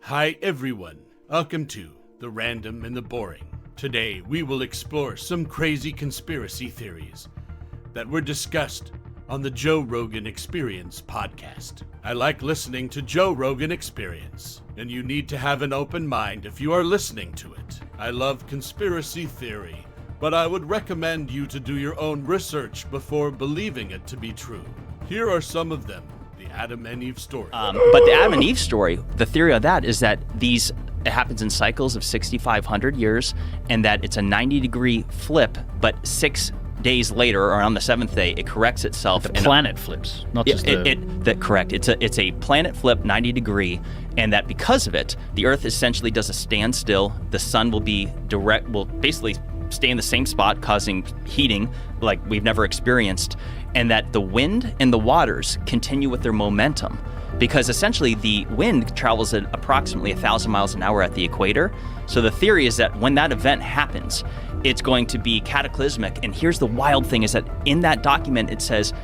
Hi everyone, welcome to The Random and the Boring. Today we will explore some crazy conspiracy theories that were discussed on the Joe Rogan Experience podcast. I like listening to Joe Rogan Experience, and you need to have an open mind if you are listening to it. I love conspiracy theory, but I would recommend you to do your own research before believing it to be true. Here are some of them. The Adam and Eve story. But the Adam and Eve story, the theory of that is that it happens in cycles of 6,500 years, and that it's a 90-degree flip, but 6 days later, or on the seventh day, it corrects itself. The planet flips, not just correct. It's a planet flip, 90 degree, and that because of it, the Earth essentially does a standstill. The sun will basically stay in the same spot, causing heating like we've never experienced, and that the wind and the waters continue with their momentum, because essentially the wind travels at approximately 1,000 miles an hour at the equator. So the theory is that when that event happens, it's going to be cataclysmic. And here's the wild thing, is that in that document it says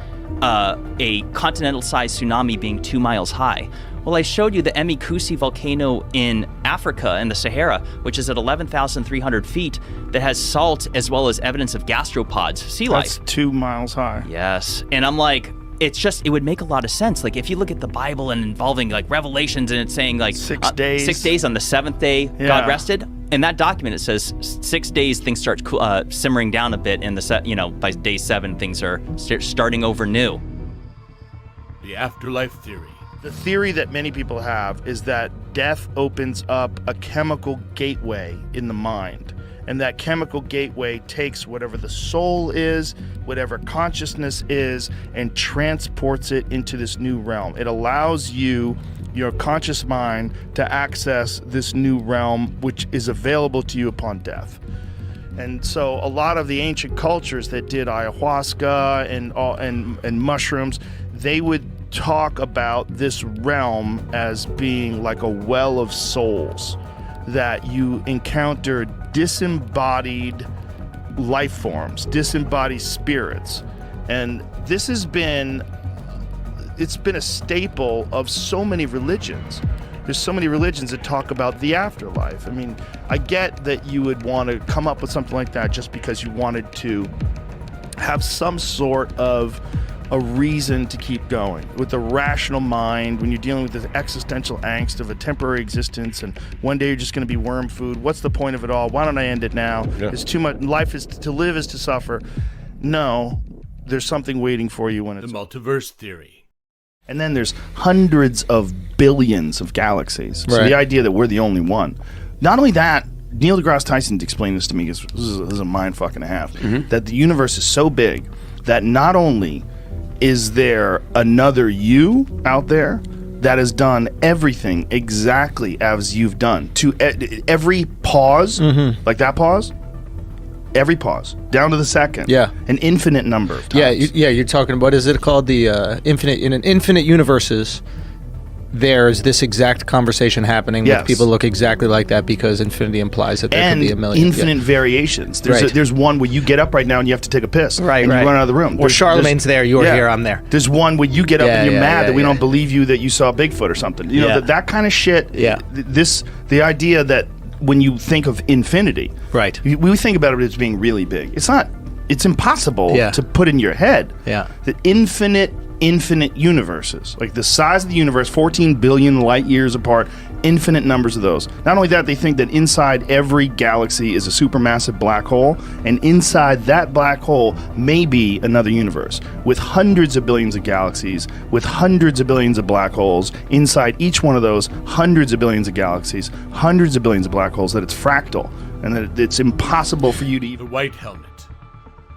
a continental-sized tsunami being 2 miles high. Well, I showed you the Emikusi volcano in Africa, in the Sahara, which is at 11,300 feet, that has salt as well as evidence of gastropods, sea life. That's 2 miles high. Yes. And I'm like, it would make a lot of sense. Like, if you look at the Bible and involving like Revelations, and it's saying like 6 days. 6 days, on the seventh day, Yeah. God rested. In that document, it says 6 days, things start simmering down a bit, and by day 7, things are starting over new. The afterlife theory. The theory that many people have is that death opens up a chemical gateway in the mind. And that chemical gateway takes whatever the soul is, whatever consciousness is, and transports it into this new realm. It allows you, your conscious mind, to access this new realm, which is available to you upon death. And so a lot of the ancient cultures that did ayahuasca and mushrooms, they would talk about this realm as being like a well of souls, that you encounter disembodied life forms, disembodied spirits. And this it's been a staple of so many religions. There's so many religions that talk about the afterlife. I mean, I get that you would want to come up with something like that just because you wanted to have some sort of a reason to keep going. With the rational mind, when you're dealing with this existential angst of a temporary existence, and one day you're just going to be worm food, what's the point of it all? Why don't I end it now? Yeah. It's too much. Life is to live is to suffer. No, there's something waiting for you when it's the multiverse theory. And then there's hundreds of billions of galaxies. So the idea that we're the only one. Not only that, Neil deGrasse Tyson explained this to me, because this is a mind fuck and a half, that the universe is so big that not only is there another you out there that has done everything exactly as you've done, to every pause, like that pause, every pause, down to the second, an infinite number of times. You're talking, what is it called, the infinite, in an infinite universes, there's this exact conversation happening with people look exactly like that, because infinity implies that there could be a million. Infinite variations. There's one where you get up right now and you have to take a piss. And you run out of the room. Or Charlemagne's there, you're here, I'm there. There's one where you get up and you're mad that we don't believe you that you saw Bigfoot or something. You know, that kind of shit. The idea that when you think of infinity, we think about it as being really big. It's not. It's impossible to put in your head. The infinite universes, like the size of the universe, 14 billion light years apart, infinite numbers of those. Not only that, they think that inside every galaxy is a supermassive black hole, and inside that black hole may be another universe with hundreds of billions of galaxies, with hundreds of billions of black holes. Inside each one of those, hundreds of billions of galaxies, hundreds of billions of black holes, that it's fractal, and that it's impossible for you to even... The white helmet.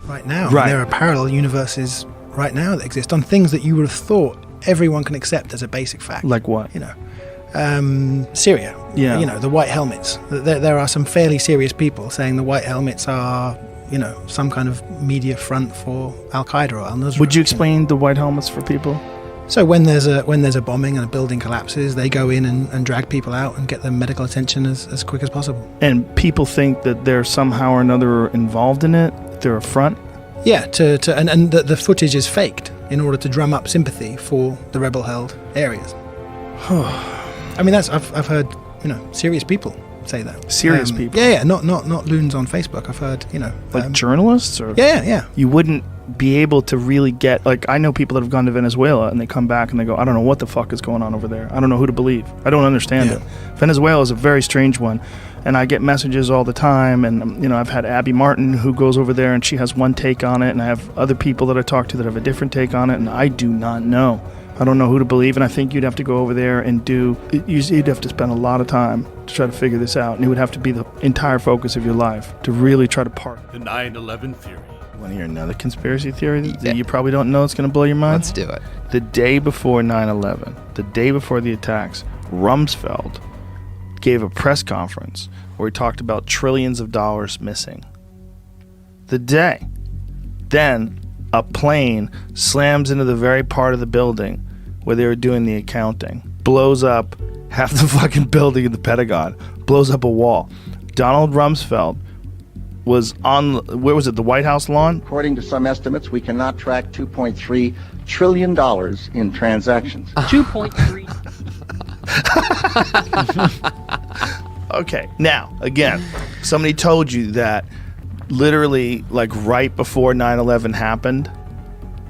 Right now, there are parallel universes right now that exist on things that you would have thought everyone can accept as a basic fact. Like what? You know, Syria. Yeah. You know, the white helmets. There are some fairly serious people saying the white helmets are, you know, some kind of media front for Al-Qaeda or Al-Nusra. Would you explain the white helmets for people? So when there's a bombing and a building collapses, they go in and drag people out and get them medical attention as quick as possible. And people think that they're somehow or another involved in it? They're a front? Yeah, and the footage is faked in order to drum up sympathy for the rebel-held areas. I mean, I've heard serious people say that. Serious people? Yeah, not loons on Facebook. I've heard, Like journalists? Or Yeah. You wouldn't be able to really get, like, I know people that have gone to Venezuela and they come back and they go, I don't know what the fuck is going on over there. I don't know who to believe. I don't understand it. Venezuela is a very strange one. And I get messages all the time, and I've had Abby Martin who goes over there and she has one take on it, and I have other people that I talk to that have a different take on it, and I do not know. I don't know who to believe, and I think you'd have to go over there and you'd have to spend a lot of time to try to figure this out, and it would have to be the entire focus of your life to really try to park. The 9/11 theory. You want to hear another conspiracy theory that you probably don't know? It's going to blow your mind? Let's do it. The day before 9/11, the day before the attacks, Rumsfeld gave a press conference where he talked about trillions of dollars missing. The day. Then a plane slams into the very part of the building where they were doing the accounting, blows up half the fucking building in the Pentagon, blows up a wall. Donald Rumsfeld was on, where was it, the White House lawn? According to some estimates, we cannot track $2.3 trillion in transactions. 2.3. Okay, now, again, somebody told you that literally, like, right before 9/11 happened,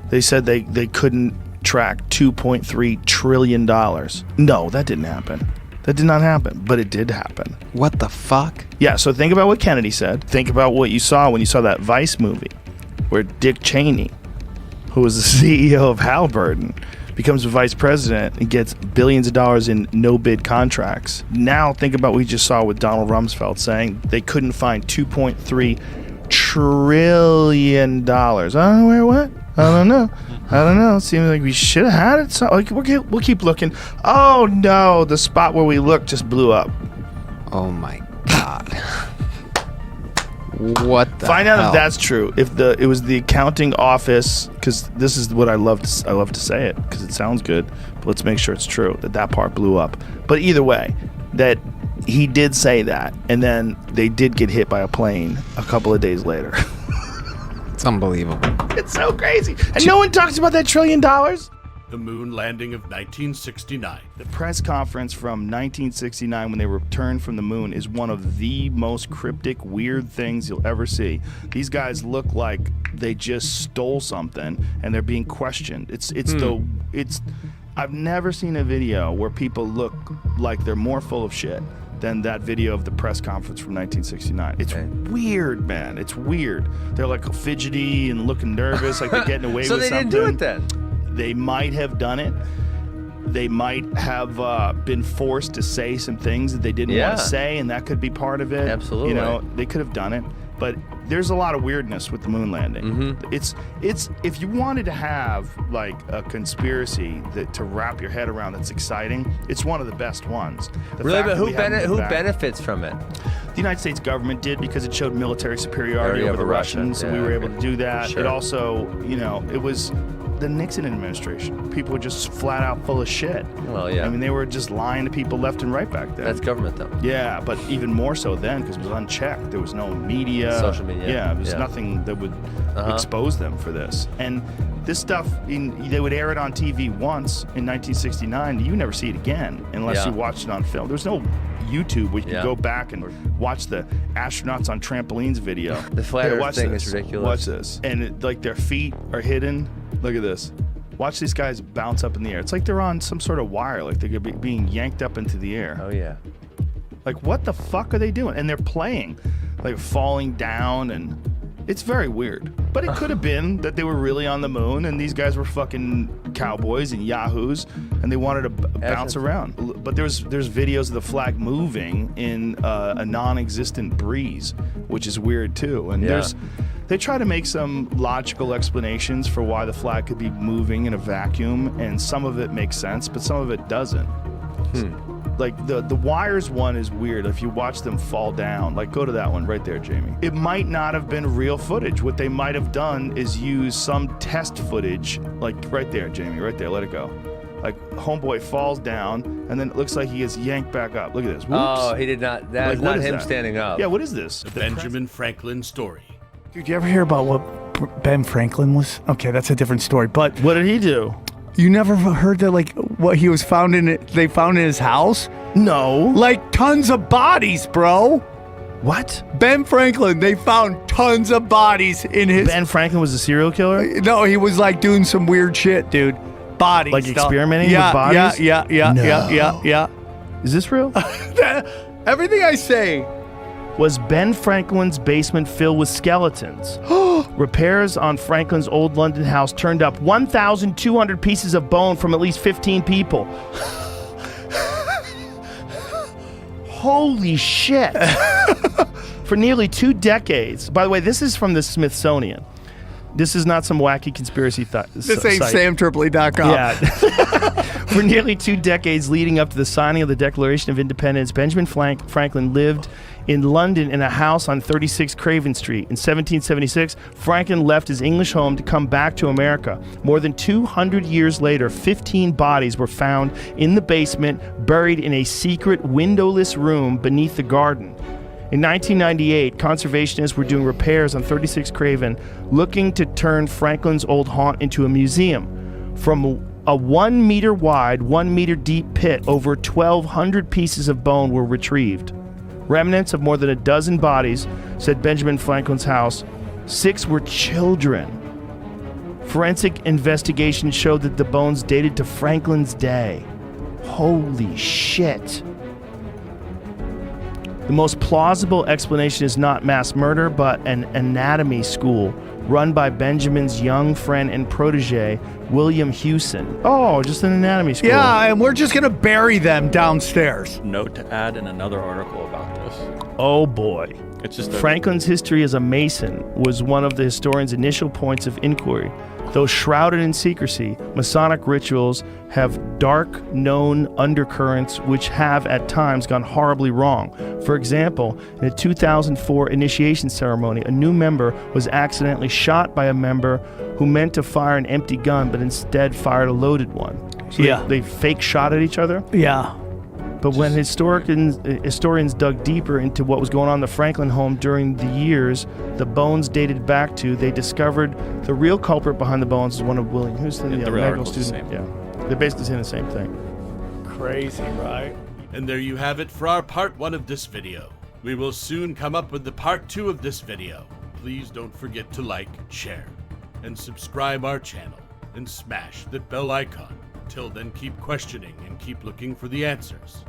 they said they couldn't track $2.3 trillion. No, that didn't happen. That did not happen, but it did happen. What the fuck? Yeah, so think about what Kennedy said. Think about what you saw when you saw that Vice movie where Dick Cheney, who was the CEO of Halliburton, becomes the vice president and gets billions of dollars in no-bid contracts. Now think about what we just saw with Donald Rumsfeld saying they couldn't find $2.3 trillion. I don't know where it went. I don't know. It seems like we should have had it. So, like, we'll keep looking. Oh, no. The spot where we looked just blew up. Oh, my God. What the Find out hell? if that's true. If it was the accounting office, because this is what I love to say it because it sounds good. But let's make sure it's true that part blew up. But either way, that he did say that, and then they did get hit by a plane a couple of days later. It's unbelievable. It's so crazy, and no one talks about that $1 trillion. The moon landing of 1969. The press conference from 1969 when they returned from the moon is one of the most cryptic, weird things you'll ever see. These guys look like they just stole something and they're being questioned. I've never seen a video where people look like they're more full of shit than that video of the press conference from 1969. It's weird, man. It's weird. They're like fidgety and looking nervous, like they're getting away with something. So they didn't do it then? They might have done it. They might have been forced to say some things that they didn't want to say, and that could be part of it. Absolutely. They could have done it. But there's a lot of weirdness with the moon landing. Mm-hmm. It's if you wanted to have like a conspiracy to wrap your head around that's exciting, it's one of the best ones. Really, but who benefits from it? The United States government did because it showed military superiority over the Russians, so we were able to do that. Sure. It also, it was the Nixon administration. People were just flat out full of shit. Well, yeah. I mean, they were just lying to people left and right back then. That's government, though. Yeah, but even more so then because it was unchecked. There was no media. Social media. Yeah, there was nothing that would expose them for this. And this stuff, they would air it on TV once in 1969. You never see it again unless you watched it on film. There's no YouTube where you can go back and watch the astronauts on trampolines video. The flat Earth thing is ridiculous. Watch this. And their feet are hidden. Look at this. Watch these guys bounce up in the air. It's like they're on some sort of wire, like they're being yanked up into the air. Oh, yeah. Like, what the fuck are they doing? And they're playing, like falling down, and it's very weird. But it could have been that they were really on the moon, and these guys were fucking cowboys and yahoos, and they wanted to bounce around. But there's videos of the flag moving in a non-existent breeze, which is weird too. And they try to make some logical explanations for why the flag could be moving in a vacuum, and some of it makes sense, but some of it doesn't. Like the wires one is weird. If you watch them fall down, like go to that one right there, Jamie. It might not have been real footage. What they might have done is use some test footage, like right there, Jamie, right there. Let it go. Like homeboy falls down, and then it looks like he gets yanked back up. Look at this. Whoops. Oh, he did not. That's not him standing up. Yeah, what is this? The Benjamin Franklin story. Did you ever hear about what Ben Franklin was? Okay, that's a different story. But what did he do? You never heard that, like, what he was found in it, they found in his house? No. Like, tons of bodies, bro. What? Ben Franklin, they found tons of bodies in his... Ben Franklin was a serial killer? No, he was, like, doing some weird shit, dude. Bodies. Like experimenting with bodies? Yeah. Is this real? Everything I say... Was Ben Franklin's basement filled with skeletons? Repairs on Franklin's old London house turned up 1,200 pieces of bone from at least 15 people. Holy shit. For nearly 2 decades. By the way, this is from the Smithsonian. This is not some wacky conspiracy This ain't site. samtripoli.com. Yeah. For nearly 2 decades leading up to the signing of the Declaration of Independence, Benjamin Franklin lived in London in a house on 36 Craven Street. In 1776, Franklin left his English home to come back to America. More than 200 years later, 15 bodies were found in the basement, buried in a secret windowless room beneath the garden. In 1998, conservationists were doing repairs on 36 Craven, looking to turn Franklin's old haunt into a museum. From a 1 meter wide, 1 meter deep pit, over 1,200 pieces of bone were retrieved. Remnants of more than a dozen bodies, said Benjamin Franklin's house. 6 were children. Forensic investigation showed that the bones dated to Franklin's day. Holy shit. The most plausible explanation is not mass murder, but an anatomy school run by Benjamin's young friend and protege, William Hewson. Oh, just an anatomy school. Yeah, and we're just going to bury them downstairs. Note to add in another article about this. Oh boy. It's just Franklin's history as a Mason was one of the historian's initial points of inquiry. Though shrouded in secrecy, Masonic rituals have dark, known undercurrents which have at times gone horribly wrong. For example, in a 2004 initiation ceremony, a new member was accidentally shot by a member who meant to fire an empty gun but instead fired a loaded one. So they fake shot at each other? Yeah. But when historians dug deeper into what was going on in the Franklin home during the years the bones dated back to, they discovered the real culprit behind the bones is one of William Houston, the medical student. Yeah, they're basically saying the same thing. Crazy, right? And there you have it for our part 1 of this video. We will soon come up with the part 2 of this video. Please don't forget to like, share, and subscribe our channel, and smash that bell icon. Till then, keep questioning and keep looking for the answers.